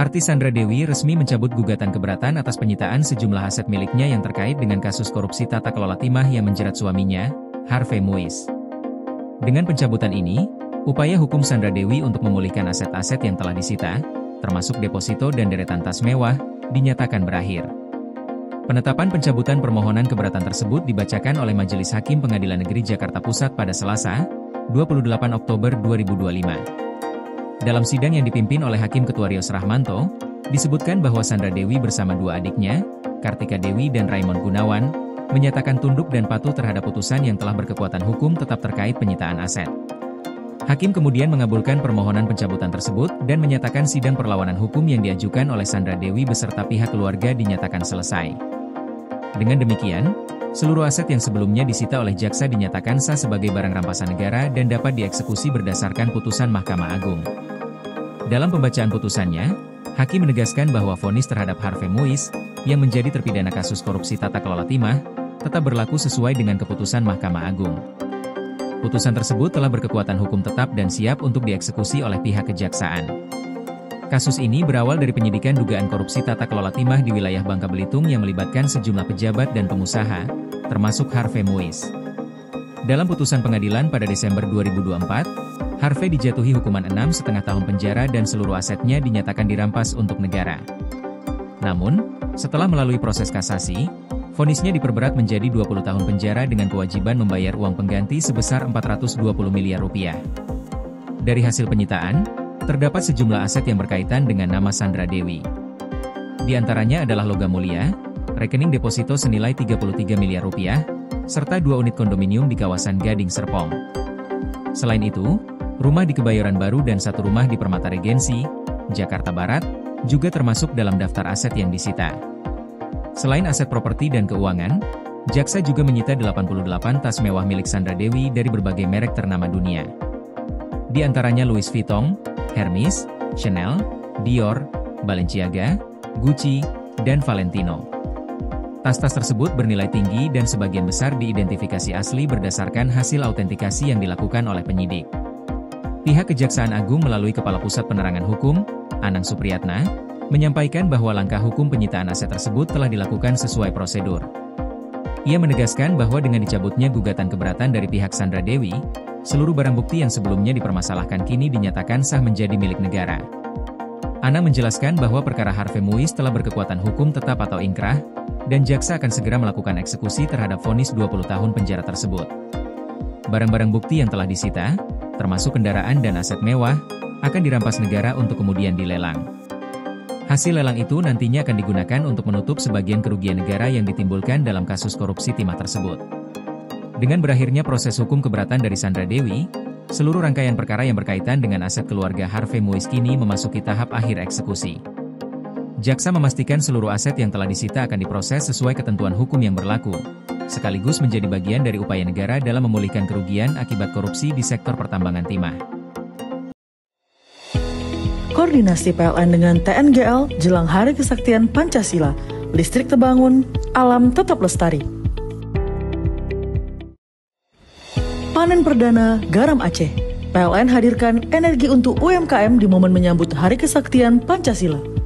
Artis Sandra Dewi resmi mencabut gugatan keberatan atas penyitaan sejumlah aset miliknya yang terkait dengan kasus korupsi tata kelola timah yang menjerat suaminya, Harvey Muiz. Dengan pencabutan ini, upaya hukum Sandra Dewi untuk memulihkan aset-aset yang telah disita, termasuk deposito dan deretan tas mewah, dinyatakan berakhir. Penetapan pencabutan permohonan keberatan tersebut dibacakan oleh Majelis Hakim Pengadilan Negeri Jakarta Pusat pada Selasa, 28 Oktober 2025. Dalam sidang yang dipimpin oleh Hakim Ketua Rios Rahmanto, disebutkan bahwa Sandra Dewi bersama dua adiknya, Kartika Dewi dan Raymond Gunawan, menyatakan tunduk dan patuh terhadap putusan yang telah berkekuatan hukum tetap terkait penyitaan aset. Hakim kemudian mengabulkan permohonan pencabutan tersebut dan menyatakan sidang perlawanan hukum yang diajukan oleh Sandra Dewi beserta pihak keluarga dinyatakan selesai. Dengan demikian, seluruh aset yang sebelumnya disita oleh jaksa dinyatakan sah sebagai barang rampasan negara dan dapat dieksekusi berdasarkan putusan Mahkamah Agung. Dalam pembacaan putusannya, Hakim menegaskan bahwa vonis terhadap Harvey Muiz, yang menjadi terpidana kasus korupsi tata kelola timah, tetap berlaku sesuai dengan keputusan Mahkamah Agung. Putusan tersebut telah berkekuatan hukum tetap dan siap untuk dieksekusi oleh pihak kejaksaan. Kasus ini berawal dari penyidikan dugaan korupsi tata kelola timah di wilayah Bangka Belitung yang melibatkan sejumlah pejabat dan pengusaha, termasuk Harvey Muiz. Dalam putusan pengadilan pada Desember 2024, Harvey dijatuhi hukuman 6,5 tahun penjara dan seluruh asetnya dinyatakan dirampas untuk negara. Namun, setelah melalui proses kasasi, vonisnya diperberat menjadi 20 tahun penjara dengan kewajiban membayar uang pengganti sebesar 420 miliar rupiah. Dari hasil penyitaan, terdapat sejumlah aset yang berkaitan dengan nama Sandra Dewi. Di antaranya adalah logam mulia, rekening deposito senilai 33 miliar rupiah, serta 2 unit kondominium di kawasan Gading Serpong. Selain itu, rumah di Kebayoran Baru dan 1 rumah di Permata Regensi, Jakarta Barat, juga termasuk dalam daftar aset yang disita. Selain aset properti dan keuangan, jaksa juga menyita 88 tas mewah milik Sandra Dewi dari berbagai merek ternama dunia. Di antaranya Louis Vuitton, Hermes, Chanel, Dior, Balenciaga, Gucci, dan Valentino. Tas-tas tersebut bernilai tinggi dan sebagian besar diidentifikasi asli berdasarkan hasil autentikasi yang dilakukan oleh penyidik. Pihak Kejaksaan Agung melalui Kepala Pusat Penerangan Hukum, Anang Supriyatna, menyampaikan bahwa langkah hukum penyitaan aset tersebut telah dilakukan sesuai prosedur. Ia menegaskan bahwa dengan dicabutnya gugatan keberatan dari pihak Sandra Dewi, seluruh barang bukti yang sebelumnya dipermasalahkan kini dinyatakan sah menjadi milik negara. Anang menjelaskan bahwa perkara Harvey Muiz telah berkekuatan hukum tetap atau ingkrah, dan jaksa akan segera melakukan eksekusi terhadap vonis 20 tahun penjara tersebut. Barang-barang bukti yang telah disita, termasuk kendaraan dan aset mewah, akan dirampas negara untuk kemudian dilelang. Hasil lelang itu nantinya akan digunakan untuk menutup sebagian kerugian negara yang ditimbulkan dalam kasus korupsi timah tersebut. Dengan berakhirnya proses hukum keberatan dari Sandra Dewi, seluruh rangkaian perkara yang berkaitan dengan aset keluarga Harvey Muiz kini memasuki tahap akhir eksekusi. Jaksa memastikan seluruh aset yang telah disita akan diproses sesuai ketentuan hukum yang berlaku, sekaligus menjadi bagian dari upaya negara dalam memulihkan kerugian akibat korupsi di sektor pertambangan timah. Koordinasi PLN dengan TNGL jelang Hari Kesaktian Pancasila, listrik terbangun, alam tetap lestari. Panen perdana garam Aceh. PLN hadirkan energi untuk UMKM di momen menyambut Hari Kesaktian Pancasila.